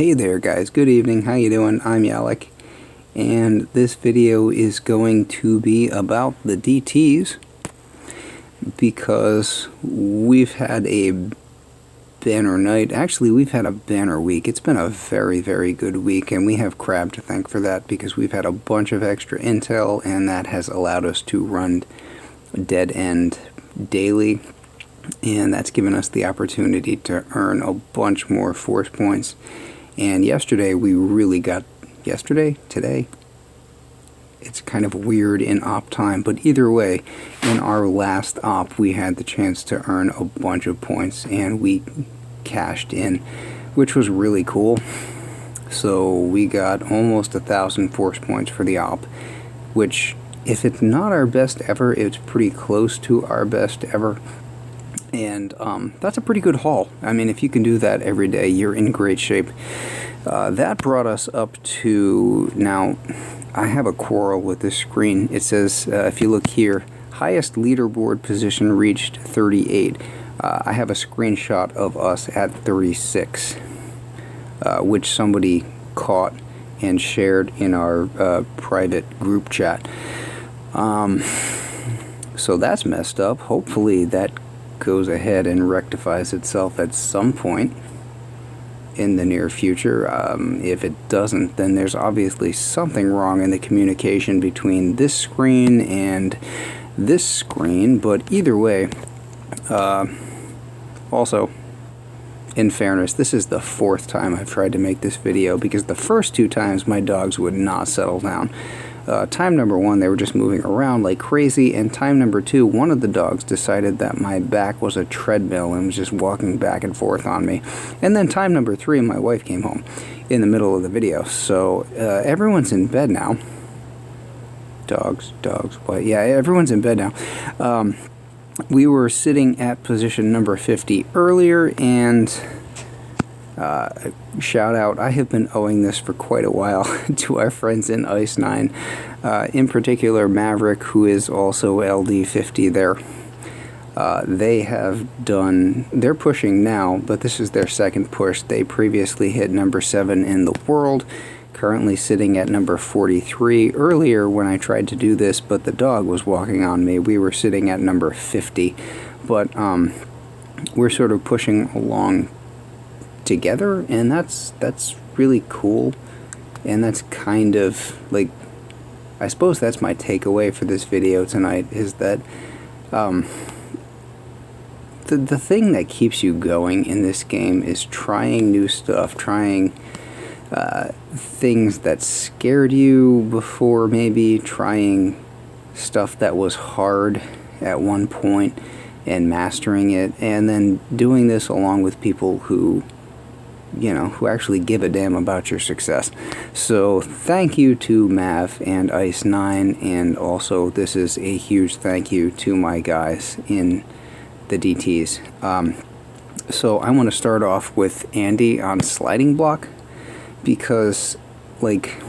Hey there guys, good evening, how you doing? I'm Yalek, and this video is going to be about the DTs because we've had a banner night. Actually, we've had a banner week. It's been a very, very good week, and we have Crab to thank for that because we've had a bunch of extra intel, and that has allowed us to run dead end daily, and that's given us the opportunity to earn a bunch more force points. And yesterday we really got, today, it's kind of weird in op time, but either way, in our last op we had the chance to earn a bunch of points and we cashed in, which was really cool. So we got almost 1,000 force points for the op, which, if it's not our best ever, it's pretty close to our best ever. And that's a pretty good haul. I mean, if you can do that every day, you're in great shape. That brought us up to, now, I have a quarrel with this screen. It says, if you look here, highest leaderboard position reached 38. I have a screenshot of us at 36, which somebody caught and shared in our private group chat. So that's messed up. Hopefully that goes ahead and rectifies itself at some point in the near future. If it doesn't, then there's obviously something wrong in the communication between this screen and this screen, but either way, also, in fairness, this is the 4th time I've tried to make this video because the first 2 times my dogs would not settle down. Time number 1, they were just moving around like crazy, and time number 2, one of the dogs decided that my back was a treadmill and was just walking back and forth on me. And then time number 3, my wife came home in the middle of the video. So everyone's in bed now. Dogs, what? Yeah, everyone's in bed now. We were sitting at position number 50 earlier, and shout out, I have been owing this for quite a while to our friends in Ice 9, in particular Maverick, who is also LD50 there. They have done, they're pushing now, but this is their second push. They previously hit number 7 in the world, currently sitting at number 43. Earlier when I tried to do this, but the dog was walking on me, we were sitting at number 50, but we're sort of pushing along together, and that's really cool. And that's kind of like, I suppose that's my takeaway for this video tonight, is that the thing that keeps you going in this game is trying new stuff, trying things that scared you before, maybe trying stuff that was hard at one point and mastering it, and then doing this along with people who, you know, who actually give a damn about your success. So thank you to Mav and Ice 9, and also this is a huge thank you to my guys in the DTs. So I want to start off with Andy on sliding block, because like,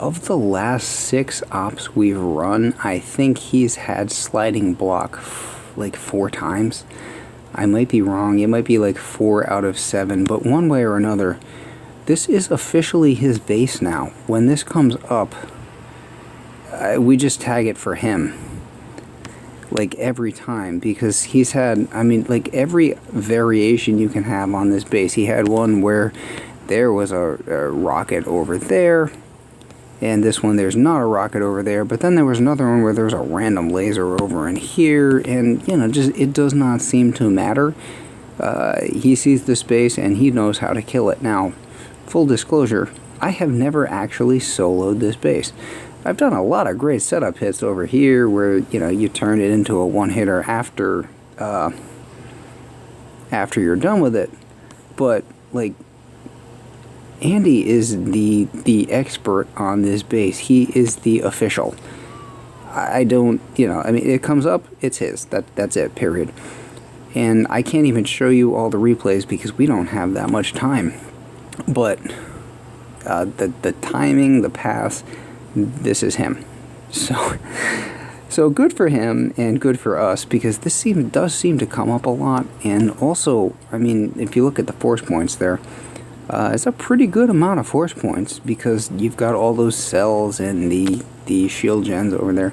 of the last 6 ops we've run, I think he's had sliding block like 4 times. I might be wrong, it might be like 4 out of 7, but one way or another, this is officially his base now. When this comes up, we just tag it for him, like every time, because he's had, I mean, like every variation you can have on this base. He had one where there was a rocket over there, and this one there's not a rocket over there, but then there was another one where there's a random laser over in here, and you know, just, it does not seem to matter. He sees the space and he knows how to kill it. Now, full disclosure, I have never actually soloed this base. I've done a lot of great setup hits over here where, you know, you turn it into a one-hitter after you're done with it, but like, Andy is the expert on this base. He is the official. I don't, you know, I mean, it comes up, it's his. That's it, period. And I can't even show you all the replays because we don't have that much time. But the timing, the pass, this is him. So good for him and good for us, because this does seem to come up a lot. And also, I mean, if you look at the force points there, is a pretty good amount of force points because you've got all those cells and the shield gens over there.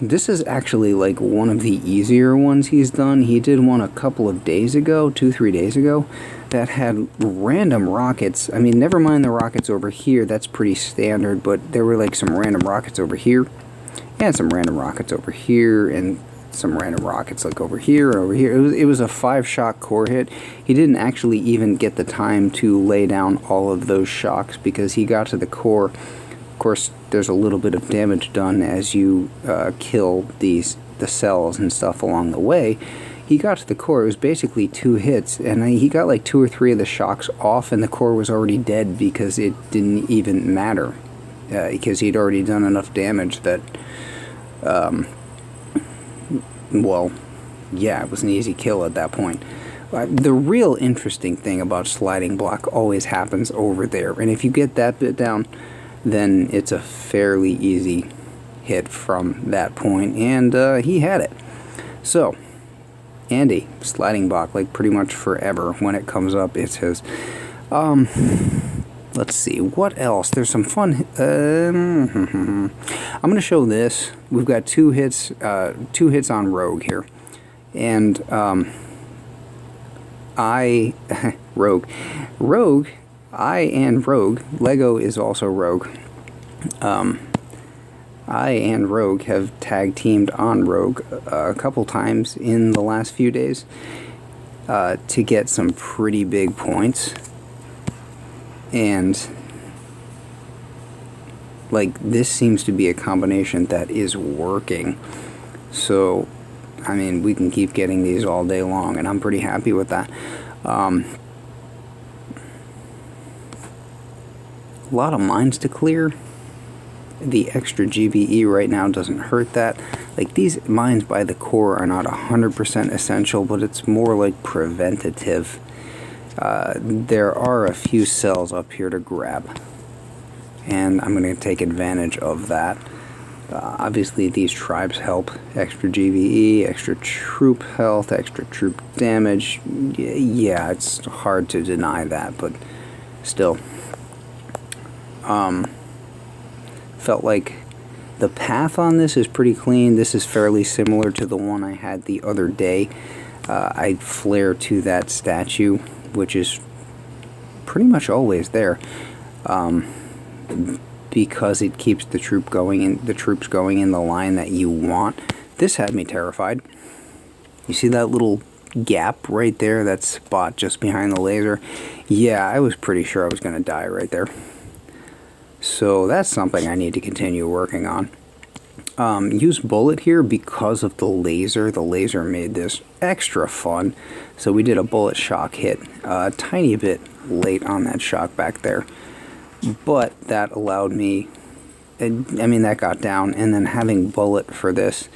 This is actually like one of the easier ones he's done. He did one a couple of days ago, 2-3 days ago, that had random rockets. I mean, never mind the rockets over here, that's pretty standard, but there were like some random rockets over here, and some random rockets over here, and some random rockets like over here and over here. It was a 5-shot core hit. He didn't actually even get the time to lay down all of those shocks because he got to the core. Of course, there's a little bit of damage done as you kill the cells and stuff along the way. He got to the core. It was basically 2 hits, and he got like 2 or 3 of the shocks off, and the core was already dead because it didn't even matter because he'd already done enough damage that well, yeah, it was an easy kill at that point. The real interesting thing about sliding block always happens over there, and if you get that bit down, then it's a fairly easy hit from that point, and he had it. So, Andy, sliding block, like pretty much forever. When it comes up, it's his. Let's see, what else? There's some fun. I'm going to show this. We've got 2 hits on Rogue here, and Rogue, Lego is also Rogue. I and Rogue have tag teamed on Rogue a couple times in the last few days to get some pretty big points. And like, this seems to be a combination that is working. So, I mean, we can keep getting these all day long, and I'm pretty happy with that. A lot of mines to clear. The extra GBE right now doesn't hurt that. Like, these mines by the core are not 100% essential, but it's more like preventative. There are a few cells up here to grab, and I'm going to take advantage of that. Obviously, these tribes help. Extra GBE, extra troop health, extra troop damage. Yeah, it's hard to deny that, but still. Felt like the path on this is pretty clean. This is fairly similar to the one I had the other day. I flare to that statue, which is pretty much always there, because it keeps the troops going in the line that you want. This had me terrified. You see that little gap right there, that spot just behind the laser? Yeah, I was pretty sure I was going to die right there. So that's something I need to continue working on. Use bullet here because of the laser. The laser made this extra fun. So we did a bullet shock hit, a tiny bit late on that shock back there. But that allowed me, I mean, that got down, and then having bullet for this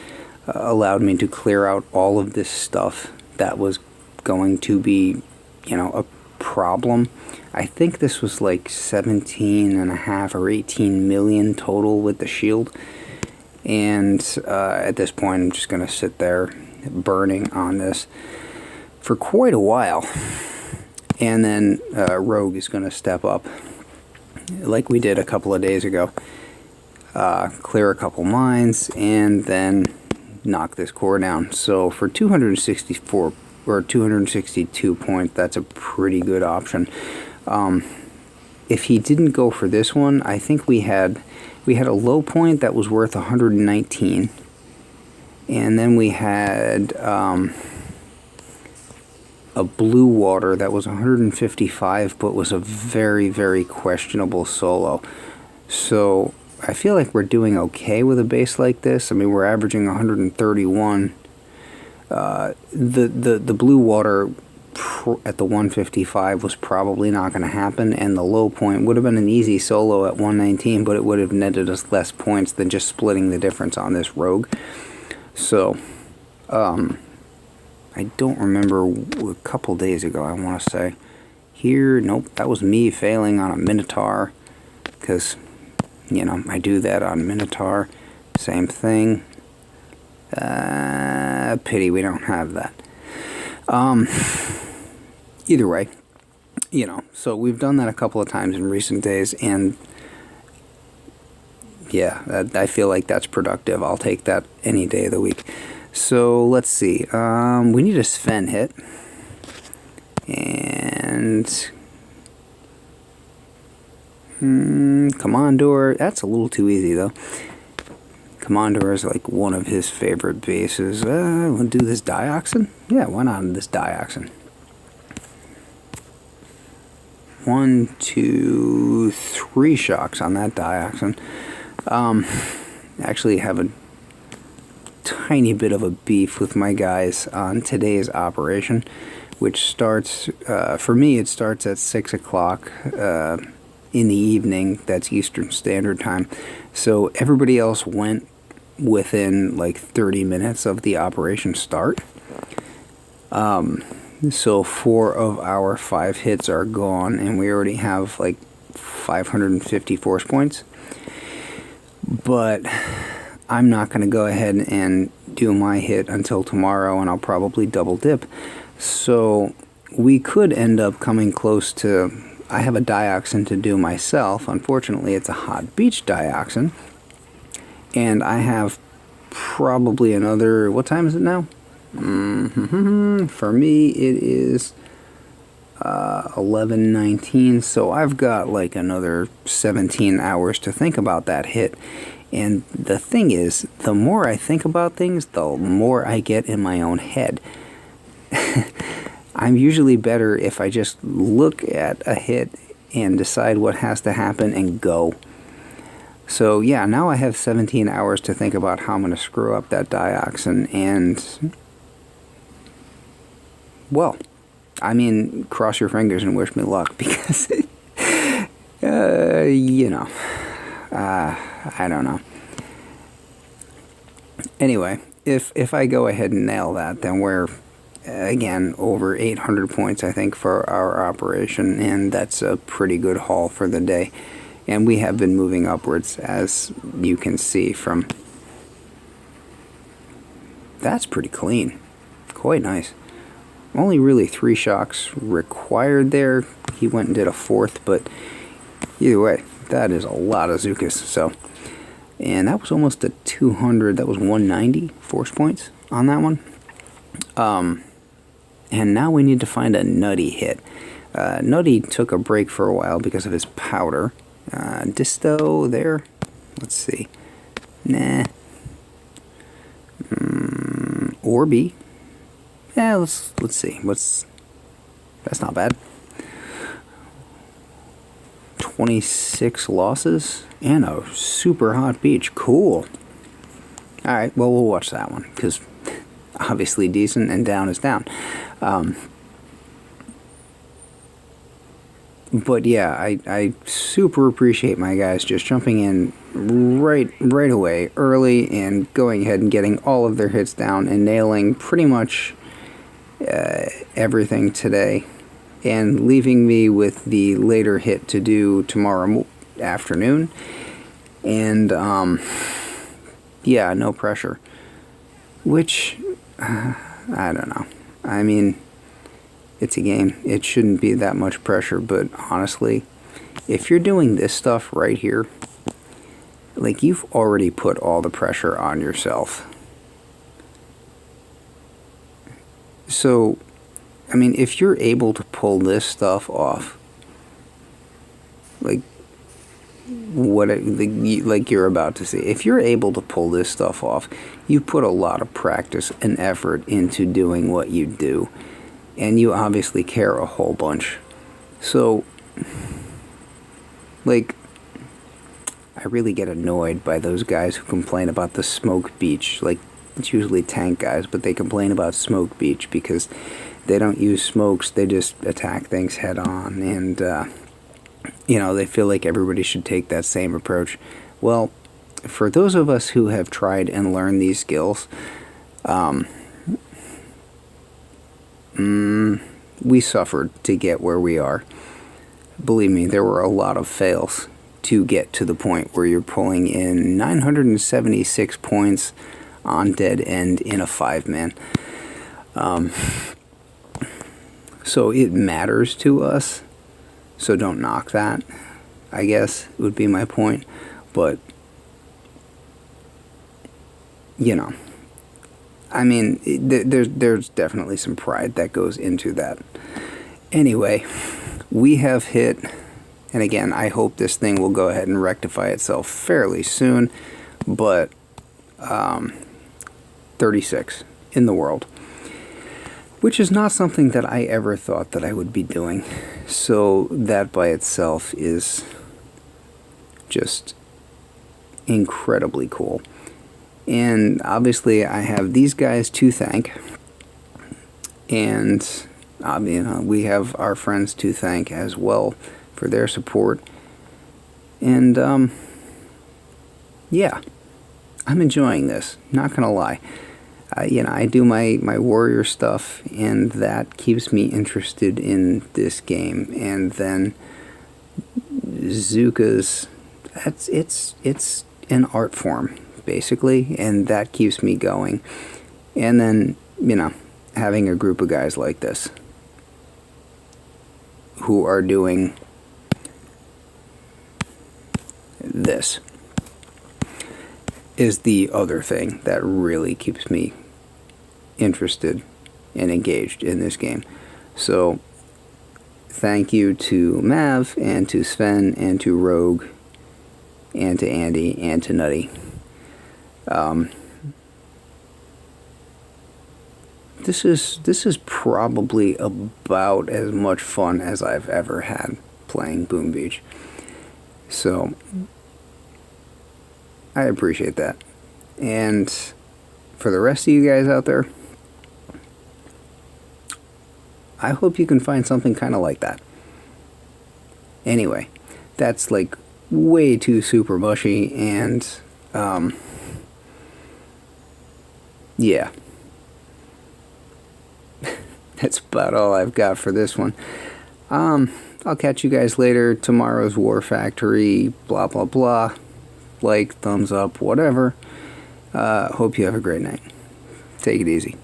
allowed me to clear out all of this stuff that was going to be, a problem. I think this was like 17.5 or 18 million total with the shield. And at this point, I'm just going to sit there burning on this for quite a while. And then Rogue is going to step up, like we did a couple of days ago. Clear a couple mines, and then knock this core down. So for 264 or 262 points, that's a pretty good option. If he didn't go for this one, I think we had a low point that was worth 119, and then we had a blue water that was 155, but was a very, very questionable solo. So I feel like we're doing okay with a base like this. I mean, we're averaging 131. The blue water at the 155 was probably not going to happen, and the low point would have been an easy solo at 119, but it would have netted us less points than just splitting the difference on this Rogue. So, I don't remember, a couple days ago, I want to say. Here, nope, that was me failing on a Minotaur, because, I do that on Minotaur. Same thing. Pity we don't have that. Either way, So we've done that a couple of times in recent days, and yeah, I feel like that's productive. I'll take that any day of the week. So let's see. We need a Sven hit. And Commandor, that's a little too easy though. Commandor is like one of his favorite bases. We'll do this Dioxin? Yeah, why not this Dioxin? 1, 2, 3 shocks on that Dioxin. Actually have a tiny bit of a beef with my guys on today's operation, which starts, for me, it starts at 6 o'clock in the evening. That's Eastern Standard Time. So everybody else went within like 30 minutes of the operation start. So 4 of our 5 hits are gone, and we already have like 550 force points. But I'm not going to go ahead and do my hit until tomorrow, and I'll probably double dip. So we could end up coming close to... I have a Dioxin to do myself. Unfortunately, it's a hot beach Dioxin. And I have probably another... What time is it now? For me, it is 11:19. So I've got like another 17 hours to think about that hit. And the thing is, the more I think about things, the more I get in my own head. I'm usually better if I just look at a hit and decide what has to happen and go. So yeah, now I have 17 hours to think about how I'm going to screw up that Dioxin, and well, I mean, cross your fingers and wish me luck, because I don't know. Anyway, if I go ahead and nail that, then we're again over 800 points, I think, for our operation, and that's a pretty good haul for the day. And we have been moving upwards, as you can see from... That's pretty clean. Quite nice. Only really 3 shocks required there. He went and did a 4th, but either way, that is a lot of Zukas. So, and that was almost a 200. That was 190 force points on that one. And now we need to find a Nutty hit. Nutty took a break for a while because of his powder. Disto there. Let's see. Nah. Orby. Yeah, let's see. That's not bad. 26 losses and a super hot beach. Cool. Alright, well, we'll watch that one, because obviously decent, and down is down. But yeah, I super appreciate my guys just jumping in right away, early, and going ahead and getting all of their hits down and nailing pretty much everything today, and leaving me with the later hit to do tomorrow afternoon. And yeah, no pressure, which I don't know. I mean, it's a game. It shouldn't be that much pressure, but honestly, if you're doing this stuff right here, like, you've already put all the pressure on yourself. So, I mean, if you're able to pull this stuff off, like like you're about to see, if you're able to pull this stuff off, you put a lot of practice and effort into doing what you do, and you obviously care a whole bunch. So, like, I really get annoyed by those guys who complain about the smoke beach. Like, it's usually tank guys, but they complain about smoke beach because they don't use smokes, they just attack things head on, and they feel like everybody should take that same approach. Well, for those of us who have tried and learned these skills, we suffered to get where we are. Believe me, there were a lot of fails to get to the point where you're pulling in 976 points on dead end in a 5-man. So it matters to us so don't knock that, I guess, would be my point. But, you know, I mean, there's definitely some pride that goes into that. Anyway, we have hit, and again, I hope this thing will go ahead and rectify itself fairly soon, but 36 in the world, which is not something that I ever thought that I would be doing. So that by itself is just incredibly cool. And obviously I have these guys to thank, and we have our friends to thank as well for their support. And yeah, I'm enjoying this, not gonna lie. I do my warrior stuff, and that keeps me interested in this game. And then Zuka's, it's an art form, basically, and that keeps me going. And then, having a group of guys like this who are doing this is the other thing that really keeps me interested and engaged in this game. So thank you to Mav, and to Sven, and to Rogue, and to Andy, and to Nutty. This is probably about as much fun as I've ever had playing Boom Beach. So I appreciate that. And for the rest of you guys out there, I hope you can find something kind of like that. Anyway, that's like way too super mushy, and yeah. That's about all I've got for this one. I'll catch you guys later. Tomorrow's War Factory, blah blah blah. Like, thumbs up, whatever. Hope you have a great night. Take it easy.